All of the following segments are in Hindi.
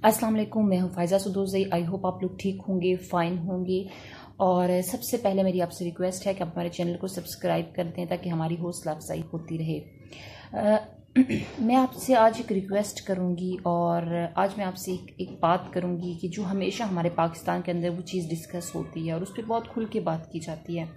अस्सलाम वालेकुम, मैं हूँ फ़ायज़ा सदोज़ई। आई होप आप लोग ठीक होंगे, फ़ाइन होंगे। और सबसे पहले मेरी आपसे रिक्वेस्ट है कि आप हमारे चैनल को सब्सक्राइब कर दें ताकि हमारी हौसला अफजाई होती रहे। मैं आपसे आज एक रिक्वेस्ट करूँगी और आज मैं आपसे एक बात करूँगी कि जो हमेशा हमारे पाकिस्तान के अंदर वो चीज़ डिस्कस होती है और उस पर बहुत खुल के बात की जाती है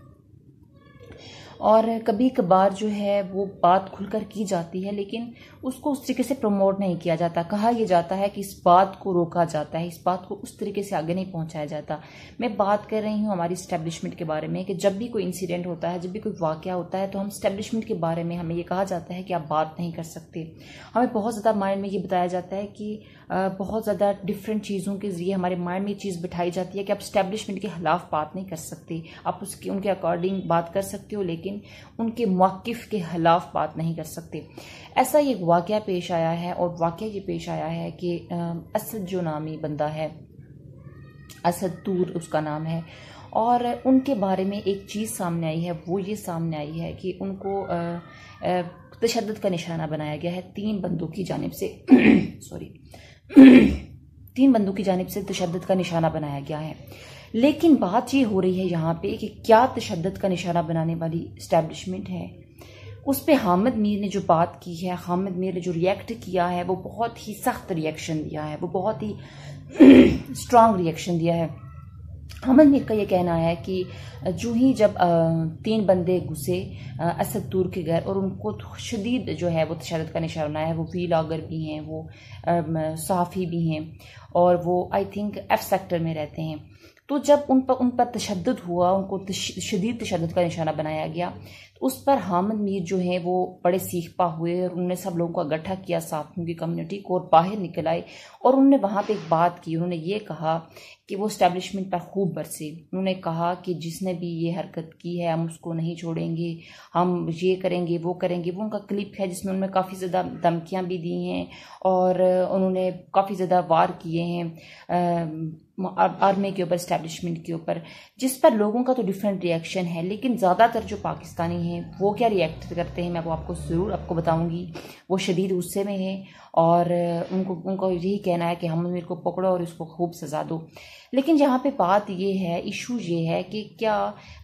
और कभी कभार जो है वो बात खुलकर की जाती है, लेकिन उसको उस तरीके से प्रमोट नहीं किया जाता। कहा यह जाता है कि इस बात को रोका जाता है, इस बात को उस तरीके से आगे नहीं पहुंचाया जाता। मैं बात कर रही हूँ हमारी इस्टेब्लिशमेंट के बारे में कि जब भी कोई इंसिडेंट होता है, जब भी कोई वाकया होता है, तो हम इस्टेब्लिशमेंट के बारे में हमें ये कहा जाता है कि आप बात नहीं कर सकते। हमें बहुत ज़्यादा माइंड में ये बताया जाता है कि बहुत ज़्यादा डिफरेंट चीज़ों के जरिए हमारे माइंड में ये चीज़ बिठाई जाती है कि आप इस्टेब्लिशमेंट के खिलाफ बात नहीं कर सकते। आप उसके उनके अकॉर्डिंग बात कर सकते हो, लेकिन उनके मौक़िफ़ के खिलाफ बात नहीं कर सकते। ऐसा एक वाक़या पेश आया है और वाक़या ये पेश आया है कि असद जो नामी बंदा है, असद तूर उसका नाम है, और उनके बारे में एक चीज़ सामने आई है। वो ये सामने आई है कि उनको तशद्दुद का निशाना बनाया गया है 3 बंदों की जानिब से सॉरी 3 बंदों की जानिब से तशद्दुद का निशाना बनाया गया है। लेकिन बात ये हो रही है यहाँ पे कि क्या तशद्दुद का निशाना बनाने वाली इस्टेब्लिशमेंट है। उस पे हामिद मीर ने जो बात की है, हामिद मीर ने जो रिएक्ट किया है, वो बहुत ही सख्त रिएक्शन दिया है, वो बहुत ही स्ट्रांग रिएक्शन दिया है। हामिद मीर का ये कहना है कि जो ही जब 3 बंदे घुसे असद तूर के घर और उनको शदीद जो है वो तशद्दुद का निशाना बनाया है। वो व्लॉगर भी हैं, वो सहाफ़ी भी हैं और वो आई थिंक F सेक्टर में रहते हैं। तो जब उन पर तशद्दुद हुआ, उनको शदीद तशद्दुद का निशाना बनाया गया, तो उस पर हामिद मीर जो हैं वो बड़े सीखपा हुए और उन्होंने सब लोगों का इकट्ठा किया, साथियों की कम्युनिटी को, और बाहर निकल आए और उन्होंने वहाँ पे एक बात की। उन्होंने ये कहा कि वो इस्टेब्लिशमेंट पर खूब बरसे। उन्होंने कहा कि जिसने भी ये हरकत की है हम उसको नहीं छोड़ेंगे, हम ये करेंगे वो करेंगे। वो उनका क्लिप है जिसमें उन्होंने काफ़ी ज़्यादा धमकियाँ भी दी हैं और उन्होंने काफ़ी ज़्यादा वार किए हैं आर्मी के ऊपर, इस्टेब्लिशमेंट के ऊपर, जिस पर लोगों का तो डिफरेंट रिएक्शन है। लेकिन ज़्यादातर जो पाकिस्तानी हैं वो क्या रिएक्ट करते हैं, मैं आपको ज़रूर आपको बताऊंगी। वो शदीद गुस्से में है और उनको यही कहना है कि हम मेरे को पकड़ो और इसको खूब सज़ा दो। लेकिन यहाँ पे बात ये है, इशू ये है कि क्या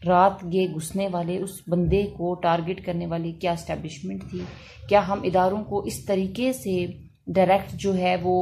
रात ये घुसने वाले उस बंदे को टारगेट करने वाली क्या इस्टेब्लिशमेंट थी? क्या हम इदारों को इस तरीके से डायरेक्ट जो है वो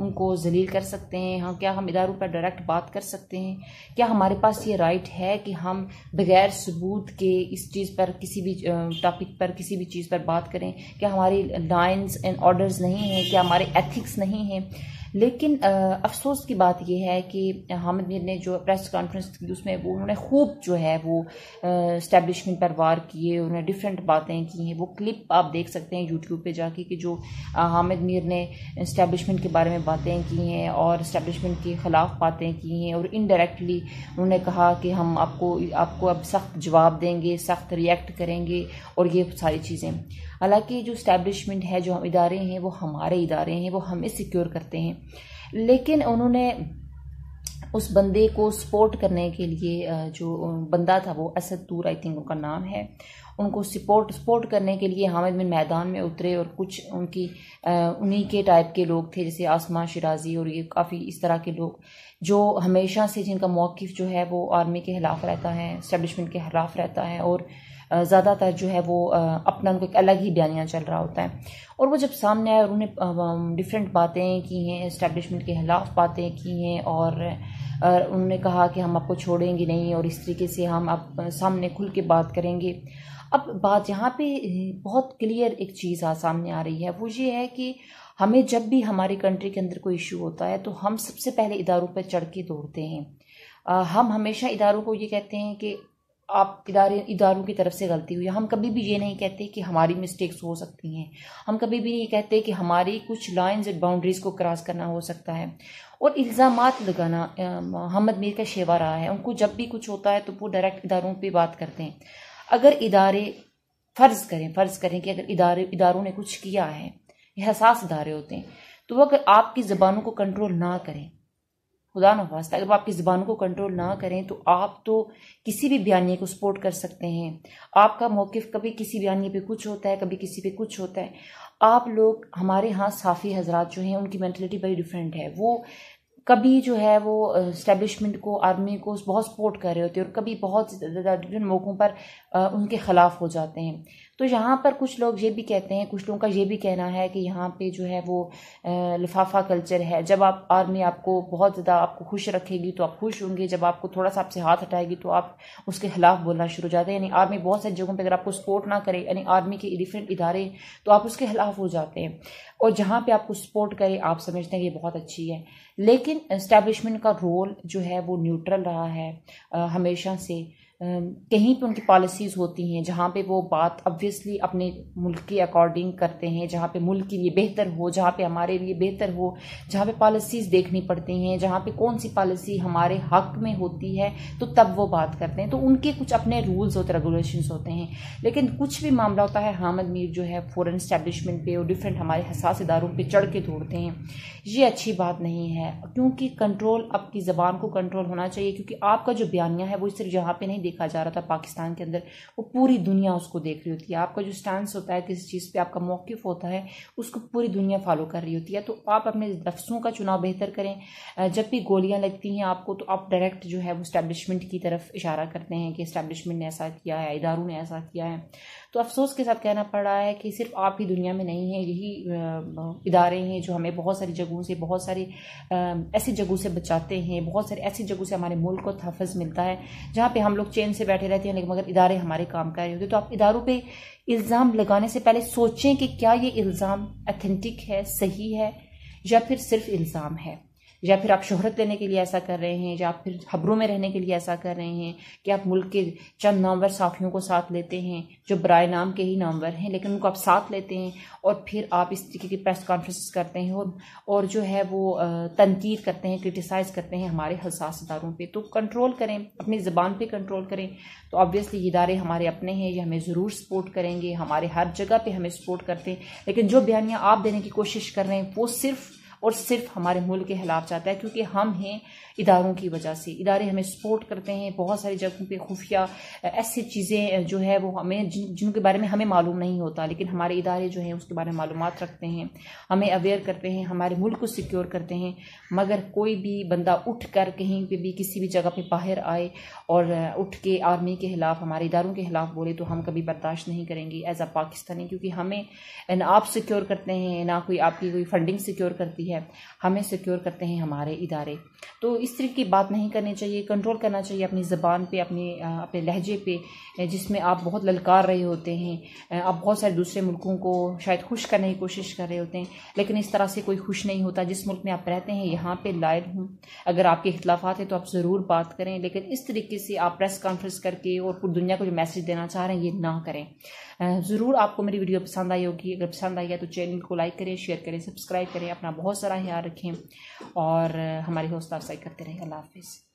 उनको जलील कर सकते हैं? हाँ, क्या हम इदारों पर डायरेक्ट बात कर सकते हैं? क्या हमारे पास ये राइट है कि हम बगैर सबूत के इस चीज़ पर, किसी भी टॉपिक पर, किसी भी चीज़ पर बात करें? क्या हमारी लाइंस एंड ऑर्डर्स नहीं हैं? क्या हमारे एथिक्स नहीं हैं? लेकिन अफसोस की बात यह है कि हामिद मीर ने जो प्रेस कॉन्फ्रेंस की उसमें वो उन्होंने खूब जो है वो इस्टेब्लिशमेंट पर वार किए, उन्होंने डिफरेंट बातें की हैं। वो क्लिप आप देख सकते हैं यूट्यूब पे जाके कि जो हामिद मीर ने इस्टेब्लिशमेंट के बारे में बातें की हैं और इस्टेब्लिशमेंट के ख़िलाफ़ बातें की हैं और इनडायरेक्टली उन्होंने कहा कि हम आपको अब सख्त जवाब देंगे, सख्त रिएक्ट करेंगे और ये सारी चीज़ें। हालांकि जो इस्टेब्लिशमेंट है, जो हम इदारे हैं, वो हमारे इदारे हैं, वो हमें सिक्योर करते हैं। लेकिन उन्होंने उस बंदे को सपोर्ट करने के लिए, जो बंदा था वो असद तूर आई थिंक उनका नाम है, उनको सपोर्ट करने के लिए हामिद मीर मैदान में उतरे और कुछ उन्हीं के टाइप के लोग थे, जैसे आसमा शिराजी और ये काफ़ी इस तरह के लोग जो हमेशा से, जिनका मौक़िफ़ जो है वो आर्मी के खिलाफ रहता है, इस्टेब्लिशमेंट के खिलाफ रहता है और ज़्यादातर जो है वो अपना उनको एक अलग ही बयानिया चल रहा होता है। और वो जब सामने आए और उन्होंने डिफरेंट बातें की हैं, इस्टेब्लिशमेंट के खिलाफ बातें की हैं और उन्होंने कहा कि हम आपको छोड़ेंगे नहीं और इस तरीके से हम आप सामने खुल के बात करेंगे। अब बात यहाँ पे बहुत क्लियर एक चीज़ सामने आ रही है, वो ये है कि हमें जब भी हमारी कंट्री के अंदर कोई इशू होता है तो हम सबसे पहले इदारों पर चढ़ के दौड़ते हैं। हम हमेशा इदारों को ये कहते हैं कि आप इदारों की तरफ से गलती हुई है। हम कभी भी ये नहीं कहते कि हमारी मिस्टेक्स हो सकती हैं। हम कभी भी नहीं कहते कि हमारी कुछ लाइंस और बाउंड्रीज को क्रॉस करना हो सकता है। और इल्ज़ामात लगाना हामिद मीर का शेवा रहा है। उनको जब भी कुछ होता है तो वो डायरेक्ट इदारों पे बात करते हैं। अगर इदारे फ़र्ज़ करें कि अगर इदारों ने कुछ किया है, ये हसास इदारे होते हैं, तो वो अगर आपकी ज़बानों को कंट्रोल ना करें खुदा न वास्ता अगर आप आपकी ज़बान को कंट्रोल ना करें तो आप तो किसी भी बयानिए को सपोर्ट कर सकते हैं। आपका मौक़िफ़ कभी किसी बयानिए पे कुछ होता है, कभी किसी पे कुछ होता है। आप लोग हमारे यहाँ साफ़ी हजरात जो हैं उनकी मेंटलिटी बड़ी डिफरेंट है। वो कभी जो है वो इस्टेब्लिशमेंट को, आर्मी को बहुत सपोर्ट कर रहे होते हैं और कभी बहुत ज़्यादा डिफरेंट मौक़ों पर उनके ख़िलाफ़ हो जाते हैं। तो यहाँ पर कुछ लोग ये भी कहते हैं, कुछ लोगों का ये भी कहना है कि यहाँ पे जो है वो लिफाफा कल्चर है। जब आप आर्मी आपको बहुत ज़्यादा आपको खुश रखेगी तो आप खुश होंगे, जब आपको थोड़ा सा आपसे हाथ हटाएगी तो आप उसके खिलाफ बोलना शुरू हो जाते हैं। यानी आर्मी बहुत सारी जगहों पे अगर आपको सपोर्ट ना करे, यानी आर्मी के डिफरेंट इदारे, तो आप उसके खिलाफ हो जाते हैं। और जहाँ पे आपको सपोर्ट करे आप समझते हैं कि ये बहुत अच्छी है। लेकिन एस्टैब्लिशमेंट का रोल जो है वो न्यूट्रल रहा है हमेशा से। कहीं पे उनकी पॉलिसीज़ होती हैं जहाँ पे वो बात ऑब्वियसली अपने मुल्क के अकॉर्डिंग करते हैं, जहाँ पे मुल्क के लिए बेहतर हो, जहाँ पे हमारे लिए बेहतर हो, जहाँ पे पॉलिसीज़ देखनी पड़ती हैं, जहाँ पे कौन सी पॉलिसी हमारे हक में होती है तो तब वो बात करते हैं। तो उनके कुछ अपने रूल्स होते, रेगुलेशंस होते हैं। लेकिन कुछ भी मामला होता है, हामिद मीर जो है फॉरेन एस्टैब्लिशमेंट पे और डिफरेंट हमारे हसास इदारों पे चढ़ के दौड़ते हैं। ये अच्छी बात नहीं है, क्योंकि कंट्रोल आपकी ज़बान को कंट्रोल होना चाहिए। क्योंकि आपका जो बयानिया है वो सिर्फ यहाँ पे नहीं देखा जा रहा था पाकिस्तान के अंदर, वो पूरी दुनिया उसको देख रही होती है। आपका जो स्टैंस होता है, किसी चीज़ पे आपका मौक़िफ़ होता है, उसको पूरी दुनिया फॉलो कर रही होती है। तो आप अपने लफ्ज़ों का चुनाव बेहतर करें। जब भी गोलियां लगती हैं आपको तो आप डायरेक्ट जो है वो इस्टेब्लिशमेंट की तरफ इशारा करते हैं कि इस्टेब्लिशमेंट ने ऐसा किया है, इदारों ने ऐसा किया है। तो अफसोस के साथ कहना पड़ रहा है कि सिर्फ आप ही दुनिया में नहीं है, यही इदारे हैं जो हमें बहुत सारी जगहों से, बहुत सारी ऐसी जगहों से बचाते हैं, बहुत सारी ऐसी जगहों से हमारे मुल्क को तहफ़्फ़ुज़ मिलता है जहाँ पे हम लोग चैन से बैठे रहते हैं, लेकिन मगर इदारे हमारे काम कर रहे होते हैं। तो आप इदारों पे इल्ज़ाम लगाने से पहले सोचें कि क्या ये इल्ज़ाम ऑथेंटिक है, सही है, या फिर सिर्फ इल्ज़ाम है, या फिर आप शोहरत लेने के लिए ऐसा कर रहे हैं, या फिर खबरों में रहने के लिए ऐसा कर रहे हैं कि आप मुल्क के चंद नामवर साथियों को साथ लेते हैं जो बराए नाम के ही नामवर हैं, लेकिन उनको आप साथ लेते हैं और फिर आप इस तरीके की प्रेस कॉन्फ्रेंस करते हैं और जो है वो तनकीद करते हैं, क्रिटिसाइज़ करते हैं हमारे हसास इदारों पे। तो कंट्रोल करें, अपनी ज़बान पे कंट्रोल करें। तो ऑब्वियसली ये इदारे हमारे अपने हैं, ये हमें ज़रूर सपोर्ट करेंगे, हमारे हर जगह पे हमें सपोर्ट करते हैं। लेकिन जो बयानियाँ आप देने की कोशिश कर रहे हैं वो सिर्फ और सिर्फ हमारे मुल्क के खिलाफ जाता है, क्योंकि हम हैं इदारों की वजह से। इदारे हमें सपोर्ट करते हैं बहुत सारी जगहों पे, खुफिया ऐसी चीज़ें जो है वो हमें जिनके बारे में हमें मालूम नहीं होता, लेकिन हमारे इदारे जो हैं उसके बारे में मालूमात रखते हैं, हमें अवेयर करते हैं, हमारे मुल्क को सिक्योर करते हैं। मगर कोई भी बंदा उठ कर कहीं पे भी किसी भी जगह पे बाहर आए और उठ के आर्मी के खिलाफ, हमारे इदारों के खिलाफ बोले तो हम कभी बर्दाश्त नहीं करेंगे एज अ पाकिस्तानी। क्योंकि हमें ना आप सिक्योर करते हैं, ना कोई आपकी कोई फंडिंग सिक्योर करती है, हमें सिक्योर करते हैं हमारे इदारे। तो इस तरह की बात नहीं करनी चाहिए। कंट्रोल करना चाहिए अपनी ज़बान पे, अपने लहजे पे, जिसमें आप बहुत ललकार रहे होते हैं। आप बहुत सारे दूसरे मुल्कों को शायद खुश करने की कोशिश कर रहे होते हैं, लेकिन इस तरह से कोई खुश नहीं होता। जिस मुल्क में आप रहते हैं यहाँ पे लायक हूँ, अगर आपके इख्तिलाफात हैं तो आप ज़रूर बात करें, लेकिन इस तरीके से आप प्रेस कॉन्फ्रेंस करके और पूरी दुनिया को जो मैसेज देना चाह रहे हैं ये ना करें। ज़रूर आपको मेरी वीडियो पसंद आई होगी। अगर पसंद आई है तो चैनल को लाइक करें, शेयर करें, सब्सक्राइब करें। अपना बहुत सारा ख्याल रखें और हमारी हौसला अफजाई करते रहें। अल्लाह हाफिज़।